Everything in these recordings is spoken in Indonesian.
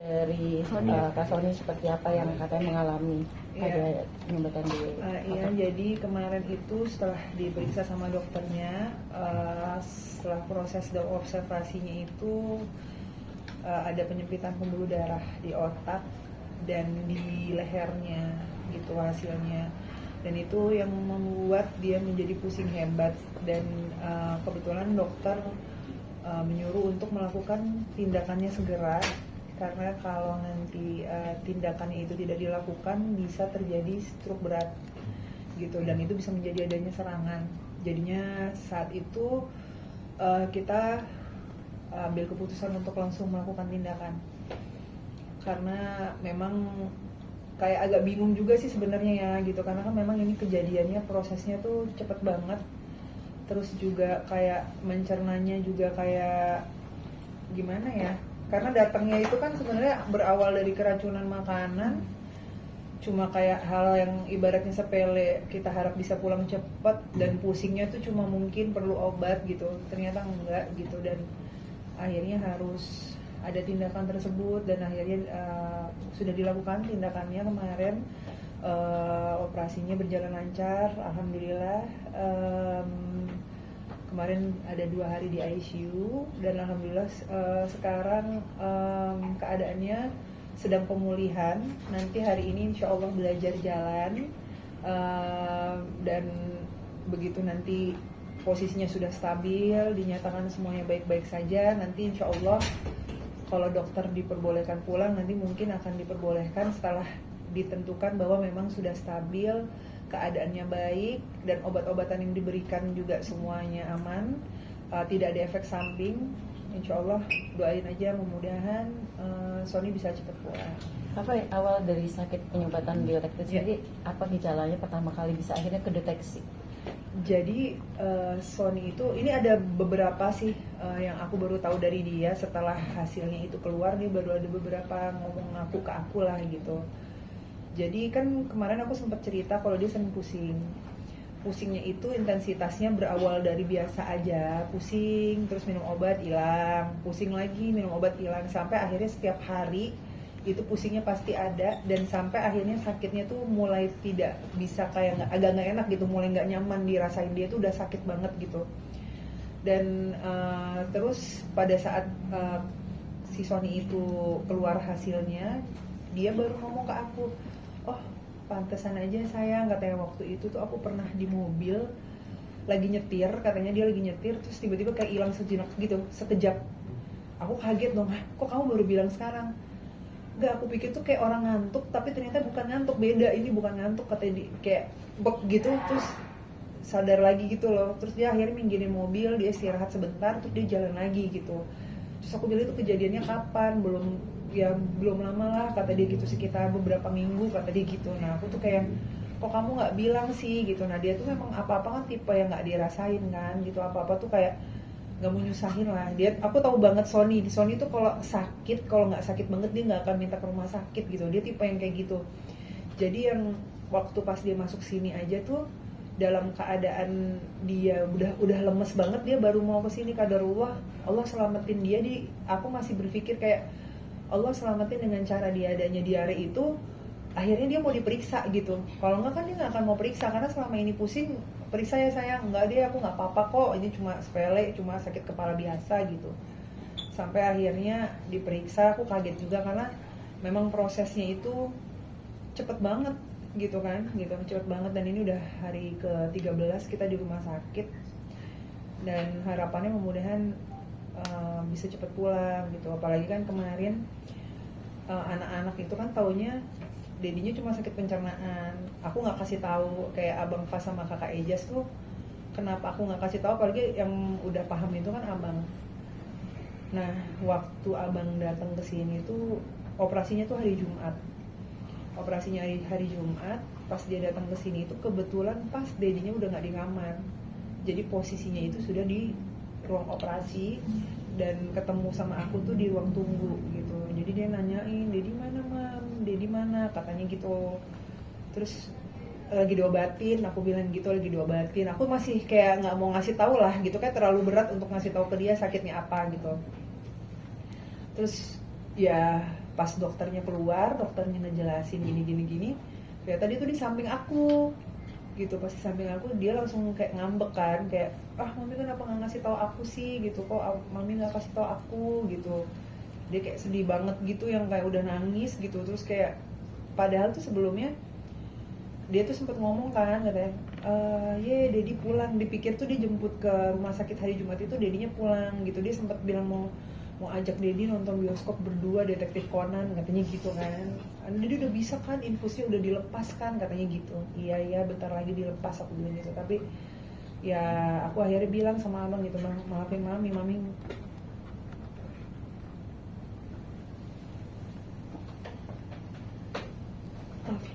Dari Kak Sony seperti apa yang katanya mengalami ada penyumbatan di iya, jadi kemarin itu setelah diperiksa sama dokternya, setelah proses observasinya itu ada penyempitan pembuluh darah di otak dan di lehernya gitu hasilnya, dan itu yang membuat dia menjadi pusing hebat, dan kebetulan dokter menyuruh untuk melakukan tindakannya segera, karena kalau nanti tindakannya itu tidak dilakukan bisa terjadi stroke berat gitu, dan itu bisa menjadi adanya serangan. Jadinya saat itu kita ambil keputusan untuk langsung melakukan tindakan, karena memang kayak agak bingung juga sih sebenarnya ya gitu, karena kan memang ini kejadiannya prosesnya tuh cepet banget, terus juga kayak mencernanya juga kayak gimana ya, karena datangnya itu kan sebenarnya berawal dari keracunan makanan, cuma kayak hal yang ibaratnya sepele, kita harap bisa pulang cepat, dan pusingnya tuh cuma mungkin perlu obat gitu, ternyata enggak gitu, dan akhirnya harus ada tindakan tersebut, dan akhirnya sudah dilakukan tindakannya kemarin. Operasinya berjalan lancar, alhamdulillah. Kemarin ada 2 hari di ICU, dan alhamdulillah sekarang keadaannya sedang pemulihan. Nanti hari ini insya Allah belajar jalan, dan begitu nanti posisinya sudah stabil, dinyatakan semuanya baik-baik saja, nanti insya Allah kalau dokter diperbolehkan pulang, nanti mungkin akan diperbolehkan setelah ditentukan bahwa memang sudah stabil, keadaannya baik, dan obat-obatan yang diberikan juga semuanya aman, tidak ada efek samping. Insya Allah doain aja, mudah-mudahan Sony bisa cepat pulang. apa awal dari sakit penyumbatan bioelektrik sendiri, apa gejalanya pertama kali bisa akhirnya kedeteksi? Jadi Sony itu, ini ada beberapa sih yang aku baru tahu dari dia setelah hasilnya itu keluar, dia baru ada beberapa ngomong aku ke aku lah gitu. Jadi kan kemarin aku sempat cerita kalau dia sering pusing. Pusingnya itu intensitasnya berawal dari biasa aja, pusing, terus minum obat hilang, pusing lagi, minum obat hilang, sampai akhirnya setiap hari itu pusingnya pasti ada, dan sampai akhirnya sakitnya tuh mulai tidak bisa, kayak agak nggak enak gitu, mulai nggak nyaman dirasain, dia tuh udah sakit banget gitu. Dan terus pada saat si Sony itu keluar hasilnya, dia baru ngomong ke aku, oh pantesan aja sayang, katanya waktu itu tuh aku pernah di mobil lagi nyetir, katanya dia lagi nyetir, terus tiba-tiba kayak hilang sejenak gitu, sekejap. Aku kaget dong, kok kamu baru bilang sekarang? Enggak, aku pikir tuh kayak orang ngantuk, tapi ternyata bukan ngantuk, beda, ini bukan ngantuk, katanya kayak bek gitu, terus sadar lagi gitu loh. Terus dia akhirnya minggirin mobil, dia istirahat sebentar, terus dia jalan lagi gitu. Terus aku bilang itu kejadiannya kapan? Belum lama lah, kata dia gitu, sekitar beberapa minggu, kata dia gitu. Nah aku tuh kayak, kok kamu nggak bilang sih gitu. Nah dia tuh memang apa-apa kan tipe yang nggak dirasain kan gitu, apa-apa tuh kayak nggak mau nyusahin lah. Aku tahu banget Sony tuh kalau sakit, kalau nggak sakit banget dia nggak akan minta ke rumah sakit gitu, dia tipe yang kayak gitu. Jadi yang waktu pas dia masuk sini aja tuh dalam keadaan dia udah lemes banget, dia baru mau kesini, qadarullah, Allah selamatin dia. Aku masih berpikir kayak Allah selamatin dengan cara dia adanya diare itu, akhirnya dia mau diperiksa gitu. Kalau enggak kan dia nggak akan mau periksa, karena selama ini pusing, periksa ya sayang, enggak dia, aku nggak apa-apa kok, ini cuma sepele, cuma sakit kepala biasa gitu. Sampai akhirnya diperiksa, aku kaget juga karena memang prosesnya itu cepet banget gitu kan, gitu cepet banget. Dan ini udah hari ke-13 kita di rumah sakit, dan harapannya mudah-mudahan bisa cepet pulang gitu. Apalagi kan kemarin anak-anak itu kan taunya dedinya cuma sakit pencernaan. Aku nggak kasih tahu, kayak abang Fas sama kakak Ejas tuh, kenapa aku nggak kasih tahu, apalagi yang udah paham itu kan abang. Nah waktu abang datang ke sini tuh operasinya tuh hari Jumat, operasinya hari Jumat, pas dia datang ke sini itu kebetulan pas dedinya udah nggak di kamar, jadi posisinya itu sudah di ruang operasi dan ketemu sama aku tuh di ruang tunggu gitu. Jadi dia nanyain, Dedi mana mam, Dedi mana, katanya gitu. Terus lagi diobatin, aku bilang gitu lagi diobatin. Aku masih kayak nggak mau ngasih tahu lah gitu, kayak terlalu berat untuk ngasih tahu ke dia sakitnya apa gitu. Terus ya pas dokternya keluar, dokternya ngejelasin gini, ternyata dia tuh di samping aku gitu. Pas di samping aku dia langsung kayak ngambek kan, kayak mami kenapa nggak ngasih tahu aku sih gitu, kok mami nggak kasih tahu aku gitu. Dia kayak sedih banget gitu, yang kayak udah nangis gitu. Terus kayak padahal tuh sebelumnya dia tuh sempet ngomong kan, katanya Dedi pulang, dipikir tuh dia jemput ke rumah sakit hari Jumat itu Dedinya pulang gitu. Dia sempet bilang mau ajak Dedi nonton bioskop berdua Detektif Conan, katanya gitu kan. Dedi udah bisa kan, infusnya udah dilepas kan, katanya gitu. Iya bentar lagi dilepas, aku bilang gitu. Tapi ya aku akhirnya bilang sama abang gitu, maafin mami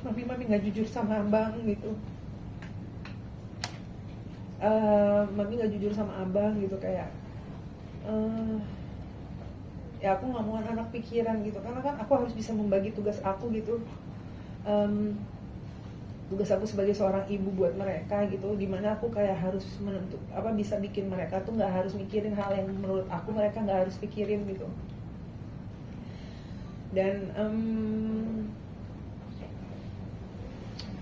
mami nggak jujur sama abang gitu. Mami nggak jujur sama abang gitu, kayak ya aku nggak mau anak pikiran gitu, karena kan aku harus bisa membagi tugas aku gitu. Tugas aku sebagai seorang ibu buat mereka gitu, dimana aku kayak harus bisa bikin mereka tuh nggak harus mikirin hal yang menurut aku mereka nggak harus pikirin gitu. Dan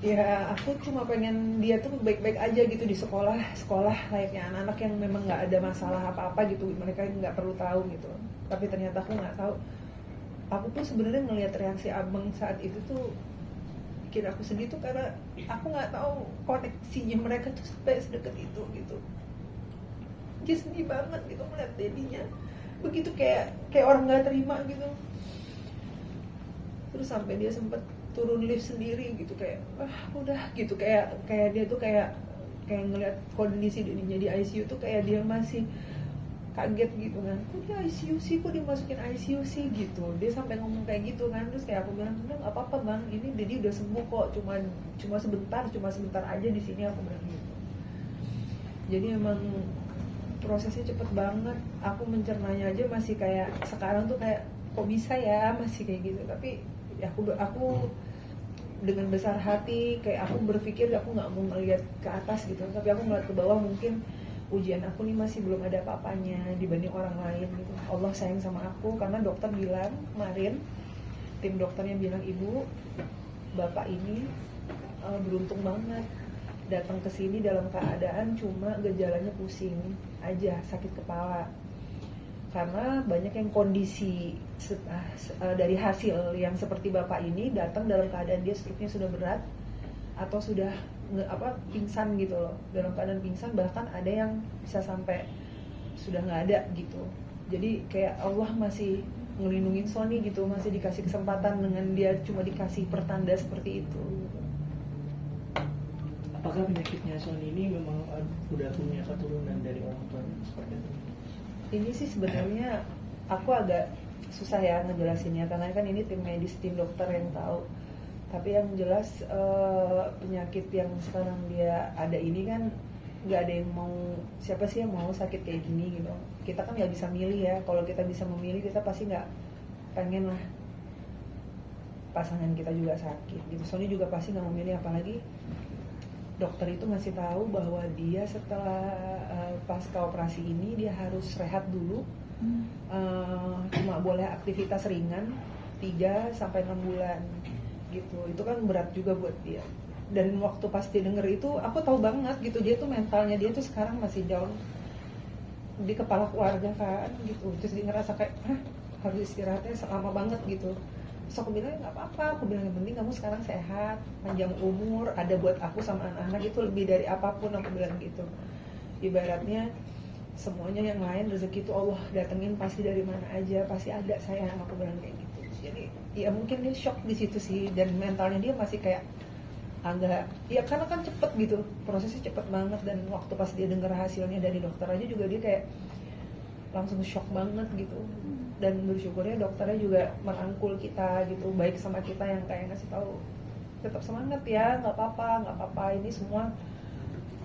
ya aku cuma pengen dia tuh baik-baik aja gitu di sekolah layaknya anak-anak yang memang nggak ada masalah apa-apa gitu, mereka nggak perlu tahu gitu. Tapi ternyata aku nggak tahu, aku tuh sebenarnya ngelihat reaksi abang saat itu tuh bikin aku sedih tuh, karena aku nggak tahu koneksinya mereka tuh sampai sedekat itu gitu. Jadi sedih banget gitu melihat dedinya begitu, kayak orang nggak terima gitu. Terus sampai dia sempet turun lift sendiri gitu, kayak udah gitu, kayak dia tuh kayak ngeliat kondisi dirinya di ICU tuh kayak dia masih kaget gitu kan, kok di ICU sih, kok dimasukin ICU sih gitu. Dia sampai ngomong kayak gitu kan. Terus kayak aku bilang, udah nggak apa-apa bang, ini Dedi udah sembuh kok, cuma sebentar aja di sini, aku bilang gitu. Jadi emang prosesnya cepet banget. Aku mencernanya aja masih kayak sekarang tuh kayak kok bisa ya masih kayak gitu. Tapi ya aku dengan besar hati, kayak aku berpikir aku nggak mau ngeliat ke atas gitu, tapi aku ngeliat ke bawah. Mungkin ujian aku nih masih belum ada apa-apanya dibanding orang lain gitu. Allah sayang sama aku, karena dokter bilang kemarin, tim dokternya bilang, ibu bapak ini beruntung banget datang ke sini dalam keadaan cuma gejalanya pusing aja, sakit kepala. Karena banyak yang kondisi dari hasil yang seperti bapak ini datang dalam keadaan dia struknya sudah berat atau sudah pingsan gitu loh, dalam keadaan pingsan, bahkan ada yang bisa sampai sudah nggak ada gitu. Jadi kayak Allah masih ngelindungin Sony gitu, masih dikasih kesempatan dengan dia cuma dikasih pertanda seperti itu. Apakah penyakitnya Sony ini memang udah punya keturunan dari orang tuanya seperti itu? Ini sih sebenarnya aku agak susah ya ngejelasinnya, karena kan ini tim medis, tim dokter yang tahu. Tapi yang jelas penyakit yang sekarang dia ada ini kan nggak ada yang mau, siapa sih yang mau sakit kayak gini gitu. Kita kan nggak bisa milih ya, kalau kita bisa memilih kita pasti nggak pengen lah pasangan kita juga sakit gitu. Soalnya juga pasti nggak memilih, apalagi dokter itu ngasih tahu bahwa dia setelah pasca operasi ini dia harus rehat dulu, cuma boleh aktivitas ringan 3-6 bulan gitu. Itu kan berat juga buat dia. Dan waktu pas dia denger itu aku tahu banget gitu, dia tuh mentalnya dia tuh sekarang masih down di kepala keluarga kan gitu. Terus dia ngerasa kayak harus istirahatnya selama banget gitu. Terus aku bilang nggak apa-apa, aku bilang yang penting kamu sekarang sehat, panjang umur, ada buat aku sama anak-anak, itu lebih dari apapun, aku bilang gitu. Ibaratnya semuanya yang lain rezeki itu Allah datengin pasti dari mana aja, pasti ada sayang, aku bilang kayak gitu. Jadi ya mungkin dia shock di situ sih, dan mentalnya dia masih kayak agak ya, karena kan cepet gitu, prosesnya cepet banget. Dan waktu pas dia dengar hasilnya dari dokter aja juga dia kayak langsung shock banget gitu. Dan bersyukurnya dokternya juga merangkul kita gitu, baik sama kita yang kayak ngasih tahu tetap semangat ya, nggak apa-apa, ini semua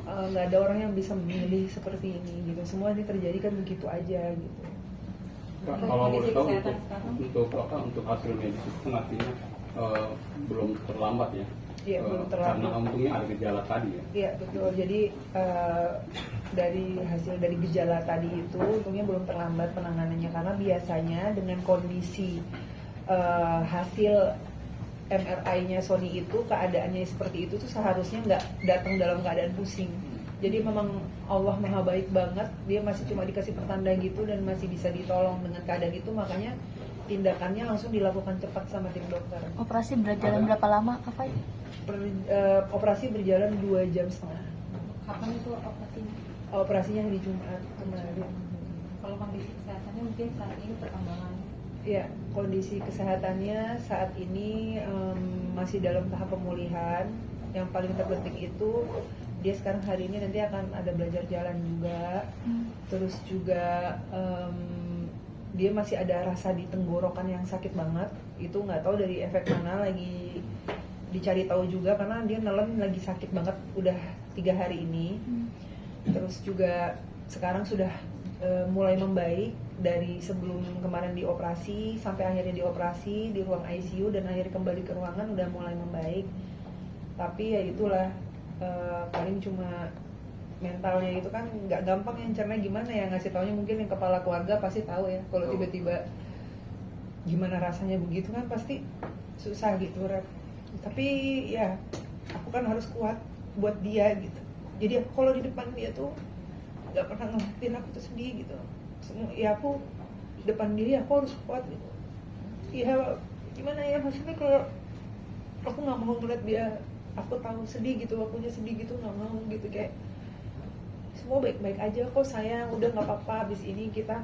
nggak ada orang yang bisa memilih seperti ini gitu, semua ini terjadi kan begitu aja gitu. Kak, kalau boleh tahu untuk hasil medis itu kan artinya belum terlambat ya? Iya, belum terlambat. Karena untungnya ada gejala tadi ya? Iya betul, jadi dari hasil dari gejala tadi itu untungnya belum terlambat penanganannya, karena biasanya dengan kondisi hasil MRI-nya Sony itu keadaannya seperti itu tuh seharusnya nggak datang dalam keadaan pusing. Jadi memang Allah maha baik banget, dia masih cuma dikasih pertanda gitu dan masih bisa ditolong dengan keadaan itu, makanya tindakannya langsung dilakukan cepat sama tim dokter. Operasi berjalan berapa lama, Kak Fai? Operasi berjalan 2,5 jam. Kapan itu operasinya? Operasinya hari Jumat kemarin. Kalau kondisi kesehatannya mungkin saat ini perkembangan. Ya, kondisi kesehatannya saat ini masih dalam tahap pemulihan. Yang paling terpenting itu dia sekarang hari ini nanti akan ada belajar jalan juga. Terus juga dia masih ada rasa di tenggorokan yang sakit banget. Itu nggak tahu dari efek mana, lagi dicari tahu juga karena dia nelen lagi sakit banget udah 3 hari ini. Terus juga sekarang sudah mulai membaik dari sebelum kemarin dioperasi sampai akhirnya dioperasi di ruang ICU dan akhirnya kembali ke ruangan udah mulai membaik. Tapi ya itulah paling cuma mentalnya itu kan nggak gampang yang cerna gimana ya, ngasih taunya mungkin yang kepala keluarga pasti tahu ya, kalau tiba-tiba gimana rasanya begitu kan pasti susah gitu Rep. Tapi ya aku kan harus kuat buat dia gitu, jadi aku kalau di depan dia tuh nggak pernah ngeliatin aku tuh sedih gitu. Semua ya aku depan diri aku harus kuat gitu ya, gimana ya, maksudnya kalau aku nggak mau ngeliat dia aku tahu sedih gitu, akunya sedih gitu, nggak mau gitu, kayak semua baik-baik aja kok sayang, udah nggak apa-apa, habis ini kita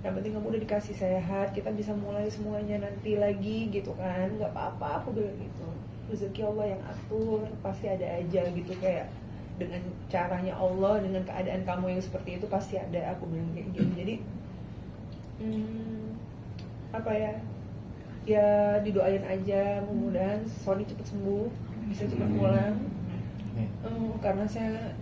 yang penting kamu udah dikasih sehat, kita bisa mulai semuanya nanti lagi gitu kan, nggak apa-apa aku bilang gitu, rezeki Allah yang atur pasti ada aja gitu, kayak dengan caranya Allah, dengan keadaan kamu yang seperti itu pasti ada, aku bilang kayak gitu. Jadi apa ya, ya didoain aja, mudah-mudahan Sony cepet sembuh, bisa cepet pulang. Karena saya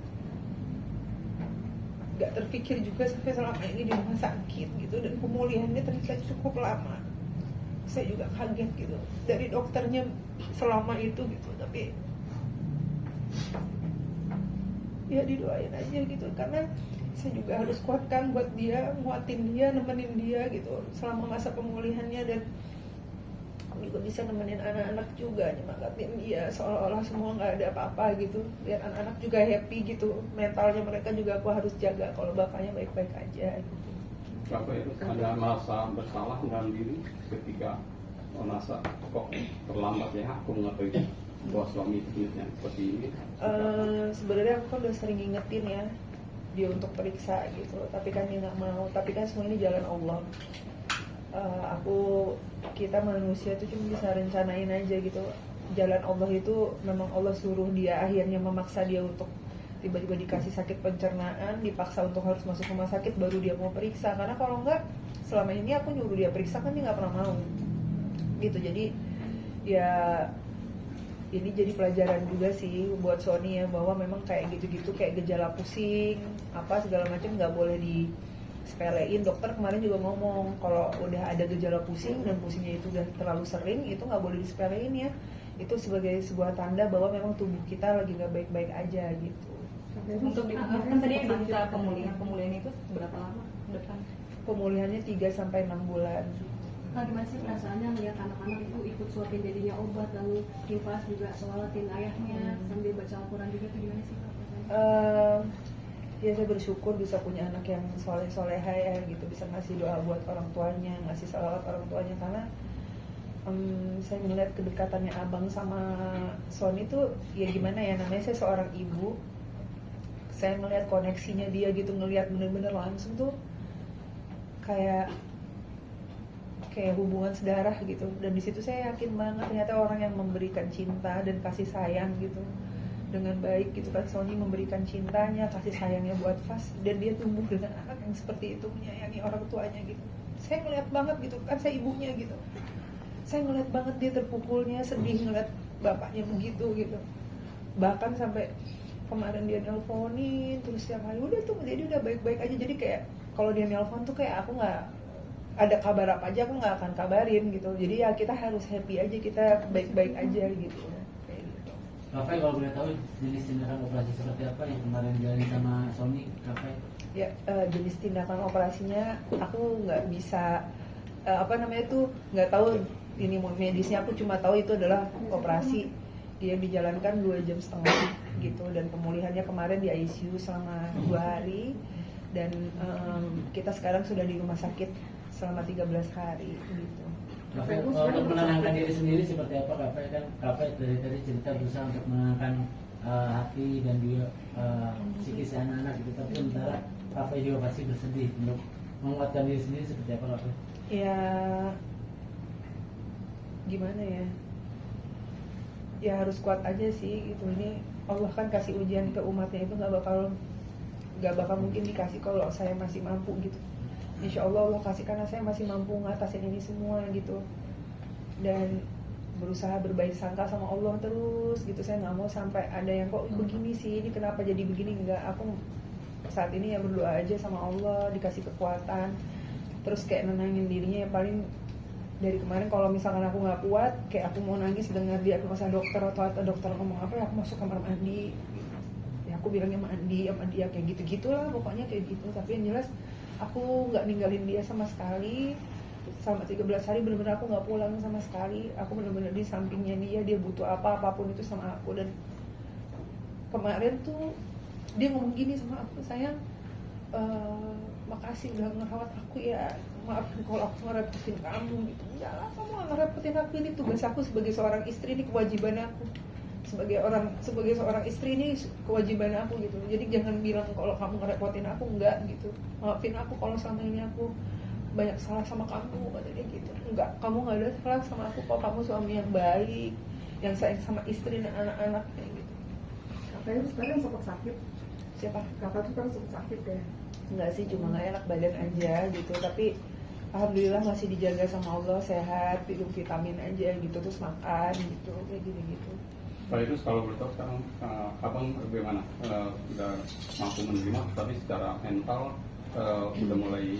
nggak terpikir juga sampai selama ini di rumah sakit gitu, dan pemulihannya ternyata cukup lama. Saya juga kaget gitu dari dokternya selama itu gitu, tapi ya didoain aja gitu, karena saya juga harus kuatkan buat dia, nguatin dia, nemenin dia gitu selama masa pemulihannya, dan juga bisa nemenin anak-anak juga, nyemangatin dia seolah-olah semua nggak ada apa-apa gitu, biar anak-anak juga happy gitu, mentalnya mereka juga aku harus jaga kalau bapaknya baik-baik aja gitu. Bapak itu ada merasa bersalah dalam diri ketika merasa kok terlambat ya aku mengetahui bahwa suami itu seperti ini? Sebenarnya aku kan udah sering ngingetin ya dia untuk periksa gitu, tapi kan dia nggak mau. Tapi kan semua ini jalan Allah. Kita manusia tuh cuma bisa rencanain aja gitu. Jalan Allah itu memang Allah suruh dia, akhirnya memaksa dia untuk tiba-tiba dikasih sakit pencernaan, dipaksa untuk harus masuk rumah sakit baru dia mau periksa. Karena kalau enggak, selama ini aku nyuruh dia periksa kan dia nggak pernah mau gitu. Jadi ya ini jadi pelajaran juga sih buat Sony ya, bahwa memang kayak gitu-gitu, kayak gejala pusing apa segala macam nggak boleh disepelein. Dokter kemarin juga ngomong kalau udah ada gejala pusing dan pusingnya itu udah terlalu sering, itu nggak boleh disepelein ya, itu sebagai sebuah tanda bahwa memang tubuh kita lagi nggak baik-baik aja gitu. Untuk kan tadi bisa pemulihan itu berapa lama depan? Pemulihannya 3-6 bulan. Nah, gimana sih perasaannya melihat anak-anak itu ikut suapin jadinya obat, lalu Kifas juga sholatin ayahnya sambil baca Al-Quran juga, itu gimana sih Kak? Ya saya bersyukur bisa punya anak yang soleh-soleha ya gitu, bisa ngasih doa buat orang tuanya, ngasih salawat orang tuanya, karena saya melihat kedekatannya abang sama Sony tuh ya gimana ya, namanya saya seorang ibu, saya melihat koneksinya dia gitu, ngelihat bener-bener langsung tuh kayak hubungan sedarah gitu. Dan di situ saya yakin banget ternyata orang yang memberikan cinta dan kasih sayang gitu dengan baik gitu kan, Sony memberikan cintanya, kasih sayangnya buat Fas, dan dia tumbuh dengan anak yang seperti itu, menyayangi orang tuanya gitu. Saya ngeliat banget gitu kan, saya ibunya gitu, saya ngeliat banget dia terpukulnya, sedih ngeliat bapaknya begitu gitu. Bahkan sampai kemarin dia nelponin terus setiap hari udah tuh, jadi udah baik-baik aja. Jadi kayak kalau dia nelpon tuh kayak aku nggak ada kabar apa aja, aku nggak akan kabarin gitu. Jadi ya kita harus happy aja, kita baik-baik aja gitu kayak gitu. Rafael, kalau boleh tahu jenis tindakan operasi seperti apa yang kemarin dijalani sama Sony, Rafael? Ya, jenis tindakan operasinya aku nggak bisa nggak tahu ini medisnya. Aku cuma tahu itu adalah operasi yang dijalankan 2,5 jam gitu, dan pemulihannya kemarin di ICU selama 2 hari, dan kita sekarang sudah di rumah sakit selama 13 hari gitu. Rafael, untuk menenangkan diri sendiri seperti apa Rafael? Kan Rafael dari tadi cerita berusaha untuk menenangkan hati dan juga psikis anak-anak gitu, tapi sementara Rafael juga pasti bersedih. Untuk menguatkan diri sendiri seperti apa Rafael? Ya gimana ya, ya harus kuat aja sih gitu. Ini Allah kan kasih ujian ke umatnya itu nggak bakal mungkin dikasih kalau saya masih mampu gitu. Insya Allah Allah kasih karena saya masih mampu ngatasin ini semua gitu, dan berusaha berbaik sangka sama Allah terus gitu. Saya nggak mau sampai ada yang kok begini sih, ini kenapa jadi begini. Enggak, aku saat ini ya berdoa aja sama Allah dikasih kekuatan, terus kayak nenangin dirinya. Yang paling dari kemarin kalau misalkan aku nggak kuat, kayak aku mau nangis dengar dia masa dokter atau dokter ngomong apa ya, aku masuk kamar mandi ya, aku bilangnya mandi sama dia kayak gitu-gitulah pokoknya kayak gitu. Tapi yang jelas aku nggak ninggalin dia sama sekali selama 13 hari. Bener-bener aku nggak pulang sama sekali, aku bener-bener di sampingnya dia butuh apapun itu sama aku. Dan kemarin tuh dia ngomong gini sama aku, sayang, makasih udah ngerawat aku ya, maaf kalau aku ngerepotin kamu gitu. Enggak lah, kamu gak ngerepotin aku, ini tugas aku sebagai seorang istri, ini kewajiban aku sebagai seorang istri, ini kewajiban aku gitu. Jadi jangan bilang kalau kamu ngerepotin aku, enggak gitu. Maafin aku kalau selama ini aku banyak salah sama kamu, katanya gitu. Enggak, kamu gak ada salah sama aku kok, kamu suami yang baik, yang sayang sama istri dan anak-anak kayak gitu. Kakak itu sekarang sempat sakit. Siapa? Kakak tuh kan sempat sakit ya. Enggak sih, cuma nggak enak badan aja gitu. Tapi alhamdulillah masih dijaga sama Allah, sehat, minum vitamin aja gitu, terus makan gitu, kayak gitu. Pak Idrus, kalau boleh tahu sekarang abang bagaimana? Sudah mampu menerima, tapi secara mental udah mulai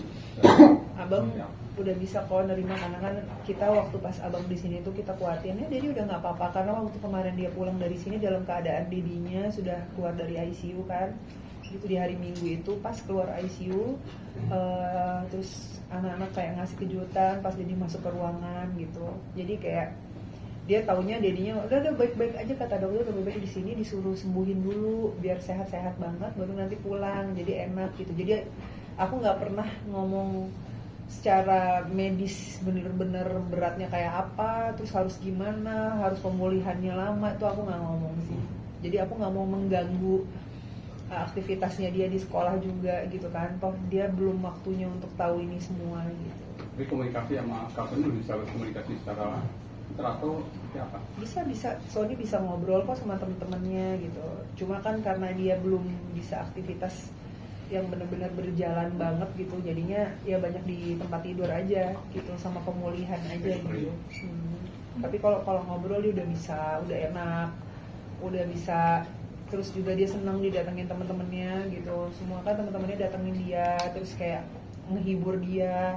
Abang ya. udah bisa kok nerima, karena kan kita waktu pas abang di sini tuh kita kuatin ya, jadi udah nggak apa-apa. Karena waktu kemarin dia pulang dari sini dalam keadaan dedinya sudah keluar dari ICU kan, itu di hari Minggu itu pas keluar ICU, terus anak-anak kayak ngasih kejutan pas Dedi masuk ke ruangan gitu. Jadi kayak dia taunya dedinya udah baik-baik aja, kata dokter udah baik-baik di sini, disuruh sembuhin dulu biar sehat-sehat banget baru nanti pulang, jadi enak gitu. Jadi aku nggak pernah ngomong secara medis bener-bener beratnya kayak apa, terus harus gimana, harus pemulihannya lama, itu aku nggak ngomong sih. Jadi aku nggak mau mengganggu aktivitasnya dia di sekolah juga gitu kan, toh dia belum waktunya untuk tahu ini semua gitu. Tapi komunikasi sama Kapten bisa berkomunikasi secara teratur ya apa? Bisa Sony bisa ngobrol kok sama temen-temennya gitu. Cuma kan karena dia belum bisa aktivitas yang benar-benar berjalan banget gitu, jadinya ya banyak di tempat tidur aja gitu, sama pemulihan aja gitu. Tapi kalau ngobrol dia udah bisa, udah enak, udah bisa. Terus juga dia senang didatengin teman-temannya gitu. Semua kan teman-temannya datengin dia, terus kayak ngehibur dia,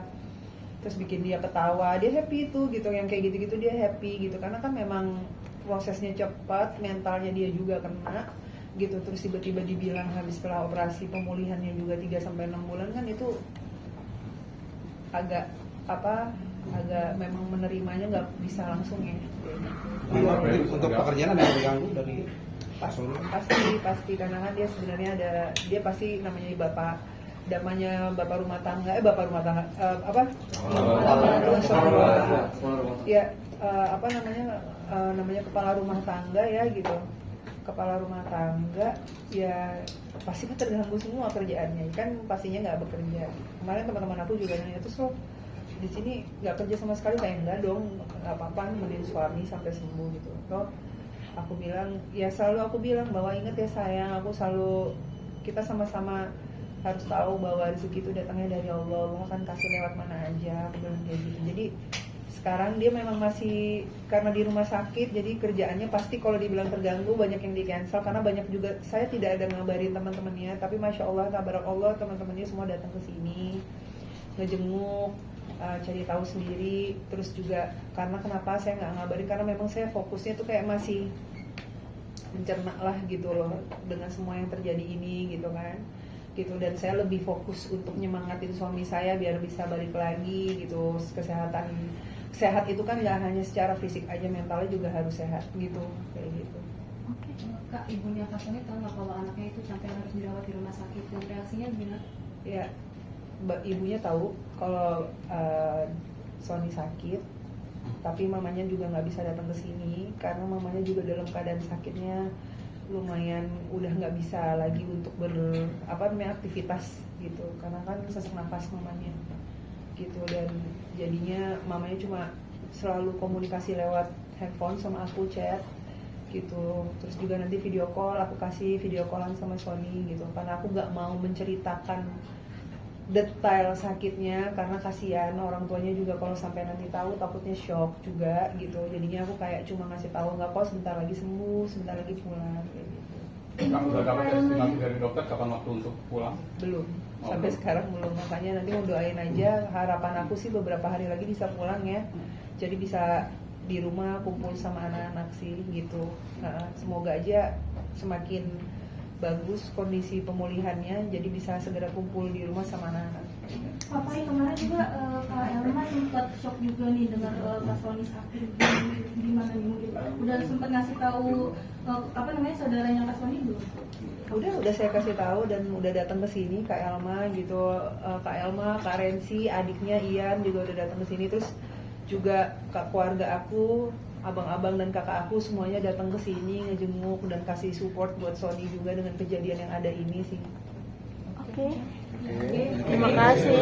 terus bikin dia ketawa, dia happy itu gitu. Yang kayak gitu-gitu dia happy gitu, karena kan memang prosesnya cepat, mentalnya dia juga kena gitu. Terus tiba-tiba dibilang habis setelah operasi pemulihannya juga 3-6 bulan kan, itu agak memang menerimanya nggak bisa langsung ya. Untuk pekerjaan ada yang diganggu dari Pasti karena kan dia sebenarnya dia pasti namanya bapak rumah tangga namanya kepala rumah tangga ya gitu. Kepala rumah tangga ya pasti kan terganggu semua kerjaannya, kan pastinya nggak bekerja. Kemarin teman-teman aku juga nanya, terus lo di sini nggak kerja sama sekali? Kayak enggak dong, nggak apa-apa, nemenin suami sampai sembuh gitu. Loh, aku bilang ya, selalu aku bilang bahwa ingat ya sayang, kita sama-sama harus tahu bahwa rezeki itu datangnya dari Allah. Allah kan kasih lewat mana aja, aku bilang kayak gitu. Jadi sekarang dia memang masih, karena di rumah sakit jadi kerjaannya pasti kalau dibilang terganggu banyak yang di cancel, karena banyak juga saya tidak ada ngabarin teman-temannya, tapi masya Allah tabarak Allah teman-temannya semua datang ke sini ngejenguk, cari tahu sendiri. Terus juga karena kenapa saya nggak ngabarin, karena memang saya fokusnya tuh kayak masih mencerna lah gitu loh dengan semua yang terjadi ini gitu kan gitu, dan saya lebih fokus untuk nyemangatin suami saya biar bisa balik lagi gitu. Sehat itu kan nggak hanya secara fisik aja, mentalnya juga harus sehat gitu, kayak gitu. Kak, ibunya Kak Sony tahu nggak kalau anaknya itu sampai harus dirawat di rumah sakit, dan reaksinya gimana? Ya, ibunya tahu kalau Sony sakit, tapi mamanya juga nggak bisa datang ke sini karena mamanya juga dalam keadaan sakitnya lumayan udah nggak bisa lagi untuk aktivitas gitu, karena kan sesak nafas mamanya gitu. Dan jadinya mamanya cuma selalu komunikasi lewat handphone sama aku, chat gitu. Terus juga nanti video call, aku kasih video callan sama Sony gitu, karena aku nggak mau menceritakan detail sakitnya karena kasihan orang tuanya juga kalau sampai nanti tahu takutnya shock juga gitu. Jadinya aku kayak cuma ngasih tahu nggak kok, sebentar lagi sembuh, sebentar lagi pulang kayak gitu. Kamu udah dapat estimasi dari dokter kapan waktu untuk pulang? Belum, sampai sekarang belum. Makanya nanti mau doain aja. Harapan aku sih beberapa hari lagi bisa pulang ya, jadi bisa di rumah kumpul sama anak-anak sih gitu. Nah, semoga aja semakin bagus kondisi pemulihannya, jadi bisa segera kumpul di rumah sama anak-anak. Papa kemarin juga Kak Elma sempat shock juga nih dengar Kak Sony sakit, gimana nih mungkin udah sempat ngasih tahu saudaranya Kak Sony belum? Udah saya kasih tahu dan udah datang ke sini Kak Elma gitu, Kak Elma, Kak Rensi, adiknya Ian juga udah datang ke sini, terus juga keluarga aku, abang-abang dan kakak aku semuanya datang ke sini ngejenguk dan kasih support buat Sony juga dengan kejadian yang ada ini sih. Oke. Terima kasih.